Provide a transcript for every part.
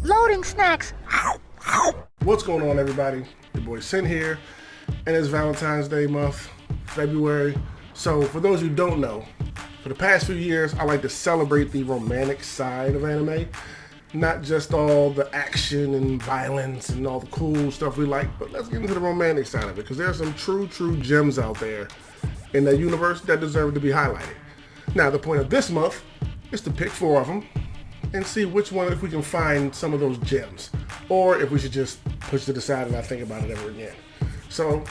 Loading snacks. What's going on, everybody? Your boy Sin here, and it's Valentine's Day month, February. So for those who don't know, for the past few years, I like to celebrate the romantic side of anime. Not just all the action and violence and all the cool stuff we like, but let's get into the romantic side of it, because there are some true gems out there in that universe that deserve to be highlighted. Now, the point of this month is to pick 4 of them and see which one, if we can find some of those gems, or if we should just push to the side and not think about it ever again. So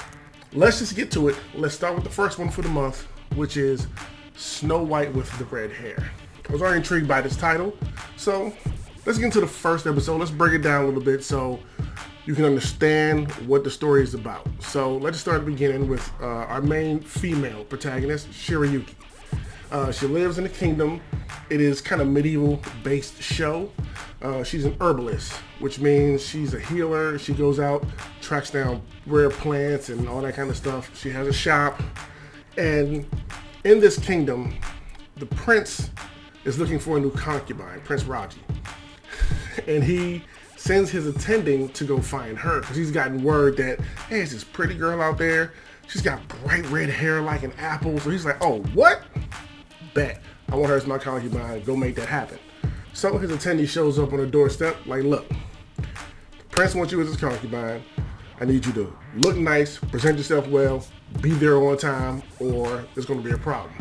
let's just get to it. Let's start with the first one for the month, which is Snow White with the Red Hair. I was already intrigued by this title, so let's get into the first episode. Let's break it down a little bit so you can understand what the story is about. So let's start at the beginning with our main female protagonist, Shirayuki. She lives in a kingdom. It is kind of medieval-based show. She's an herbalist, which means she's a healer. She goes out, tracks down rare plants and all that kind of stuff. She has a shop. And in this kingdom, the prince is looking for a new concubine, Prince Raji. And he sends his attending to go find her because he's gotten word that, hey, there's this pretty girl out there. She's got bright red hair like an apple. So he's like, oh, what? Bet. I want her as my concubine. Go make that happen. So his attendee shows up on the doorstep like, look, the prince wants you as his concubine. I need you to look nice, present yourself well, be there on time, or there's going to be a problem.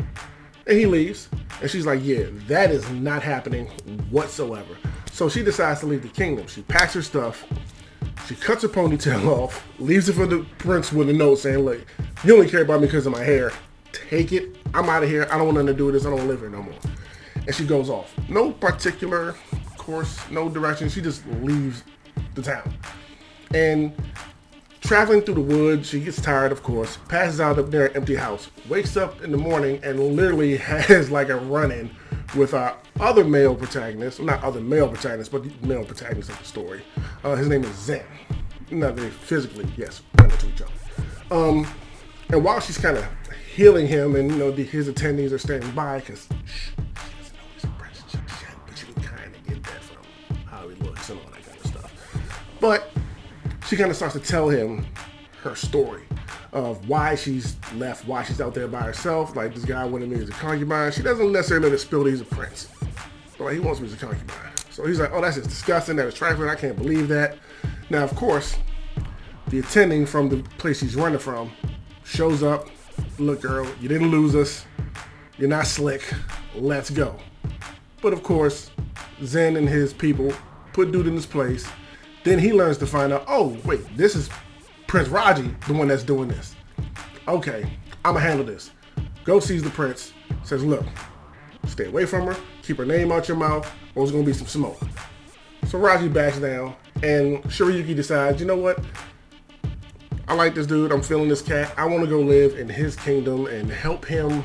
And he leaves. And she's like, yeah, that is not happening whatsoever. So she decides to leave the kingdom. She packs her stuff. She cuts her ponytail off, leaves it for the prince with a note saying, look, you only care about me because of my hair. Take it. I'm out of here. I don't want nothing to do with this. I don't live here no more. And she goes off. No particular course, no direction. She just leaves the town. And traveling through the woods, she gets tired, of course, passes out up there, empty house, wakes up in the morning and literally has like a run-in with our other male protagonist. Not other male protagonist, but the male protagonist of the story. His name is Zen. Not very physically, yes, run into each other. And while she's kind of healing him, and you know his attendees are standing by because she doesn't know he's a prince just yet, but you can kind of get that from how he looks and all that kind of stuff. But she kind of starts to tell him her story of why she's left, why she's out there by herself. Like, this guy wanted me as a concubine. She doesn't necessarily let it spill that he's a prince, but like, he wants me as a concubine. So he's like, oh, that's just disgusting. That is trifling. I can't believe that. Now, of course, the attending from the place she's running from shows up. Look, girl, you didn't lose us. You're not slick. Let's go. But of course, Zen and his people put dude in his place. Then he learns to find out, oh, wait, this is Prince Raji, the one that's doing this. Okay, I'm gonna handle this. Go sees the prince. Says, look, stay away from her. Keep her name out your mouth, or there's gonna be some smoke. So Raji backs down, and Shirayuki decides, you know what? I like this dude. I'm feeling this cat. I want to go live in his kingdom and help him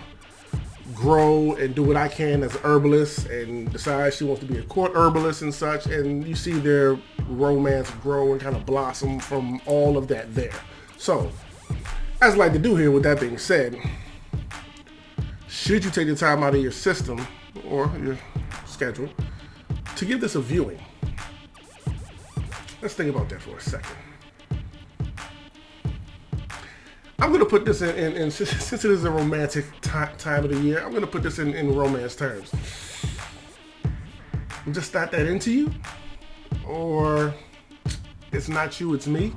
grow and do what I can as an herbalist, and decides she wants to be a court herbalist and such. And you see their romance grow and kind of blossom from all of that there. So, as I like to do here, with that being said, should you take the time out of your system or your schedule to give this a viewing? Let's think about that for a second. I'm going to put this in since it is a romantic time of the year, I'm going to put this in romance terms. Just not that into you? Or it's not you, it's me?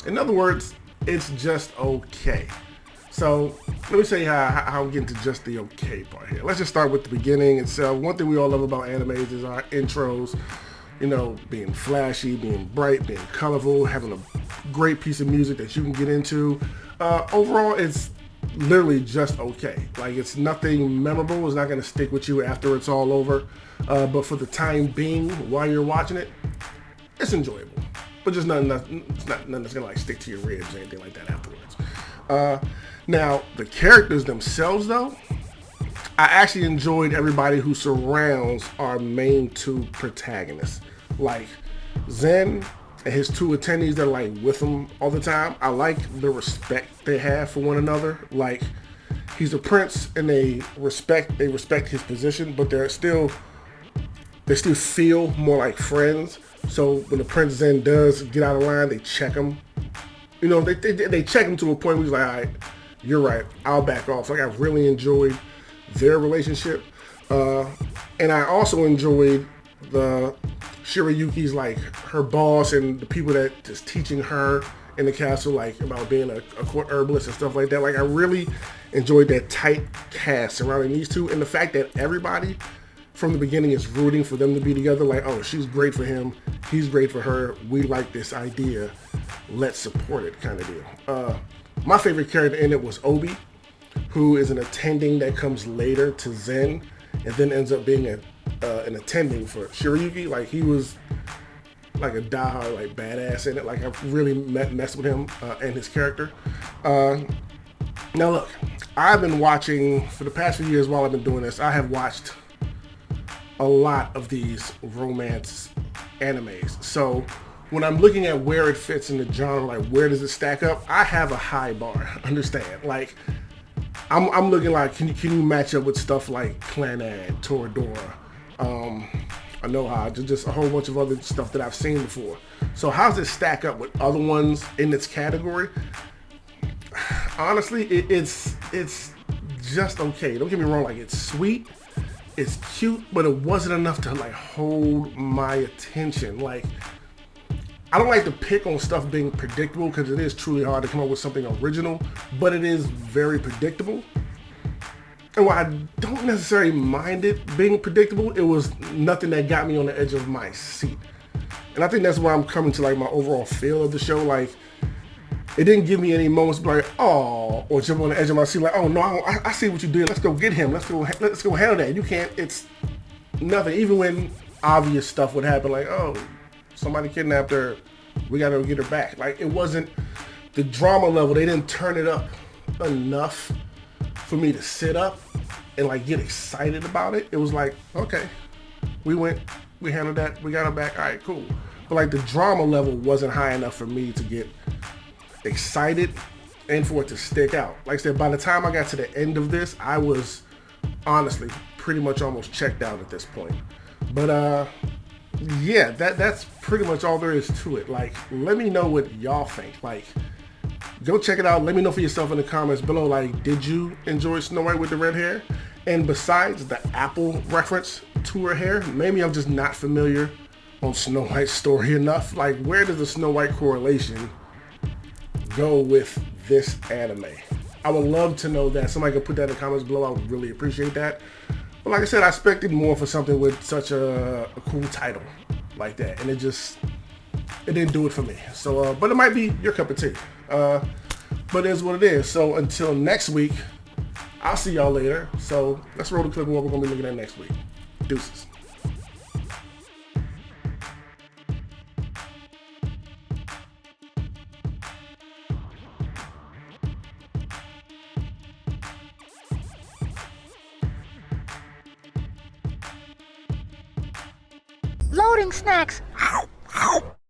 In other words, it's just okay. So let me show you how we get into just the okay part here. Let's just start with the beginning itself. One thing we all love about animes is our intros. You know, being flashy, being bright, being colorful, having a great piece of music that you can get into. Overall, it's literally just okay. Like, it's nothing memorable. It's not going to stick with you after it's all over. But for the time being, while you're watching it, it's enjoyable. But just nothing that's going to like stick to your ribs or anything like that afterwards. Now, the characters themselves, though, I actually enjoyed everybody who surrounds our main 2 protagonists. Like, Zen and his two attendees that are like with him all the time. I like the respect they have for one another. Like, he's a prince, and they respect his position, but they still feel more like friends. So when the prince then does get out of line, they check him. You know, they check him to a point where he's like, all right, you're right, I'll back off. Like, I really enjoyed their relationship. And I also enjoyed the Shirayuki's, like, her boss and the people that just teaching her in the castle, like, about being a court herbalist and stuff like that. Like, I really enjoyed that tight cast surrounding these two, and the fact that everybody from the beginning is rooting for them to be together. Like, oh, she's great for him, he's great for her, we like this idea, let's support it, kind of deal. My favorite character in it was Obi, who is an attending that comes later to Zen, and then ends up being an attending for Shirayuki. Like, he was like a diehard, like, badass in it. Like, I really messed with him and his character. Now look, I've been watching, for the past few years while I've been doing this, I have watched a lot of these romance animes. So when I'm looking at where it fits in the genre, like, where does it stack up, I have a high bar, understand? Like, I'm looking like, can you match up with stuff like Clannad, Toradora, Anoha, just a whole bunch of other stuff that I've seen before. So how does it stack up with other ones in its category? Honestly, it's just okay. Don't get me wrong, like, it's sweet, it's cute, but it wasn't enough to, like, hold my attention. Like, I don't like to pick on stuff being predictable, because it is truly hard to come up with something original, but it is very predictable. And while I don't necessarily mind it being predictable, it was nothing that got me on the edge of my seat. And I think that's why I'm coming to, like, my overall feel of the show. Like, it didn't give me any moments like, oh, or jump on the edge of my seat like, oh no, I see what you did, let's go get him, let's go handle that. You can't, it's nothing. Even when obvious stuff would happen, like, oh, somebody kidnapped her, we gotta get her back. Like, it wasn't the drama level, they didn't turn it up enough for me to sit up and, like, get excited about it. It was like, okay, we handled that, we got her back, all right, cool. But, like, the drama level wasn't high enough for me to get excited and for it to stick out. Like I said, by the time I got to the end of this, I was honestly pretty much almost checked out at this point. But yeah, that's pretty much all there is to it. Like, let me know what y'all think. Like, go check it out. Let me know for yourself in the comments below. Like, did you enjoy Snow White with the red hair? And besides the apple reference to her hair, maybe I'm just not familiar on Snow White's story enough. Like, where does the Snow White correlation go with this anime? I would love to know that. Somebody could put that in the comments below. I would really appreciate that. But like I said, I expected more for something with such a cool title like that, and it didn't do it for me. So, but it might be your cup of tea. But it is what it is. So until next week, I'll see y'all later. So let's roll the clip and what we're gonna be looking at next week. Deuces. Loading snacks.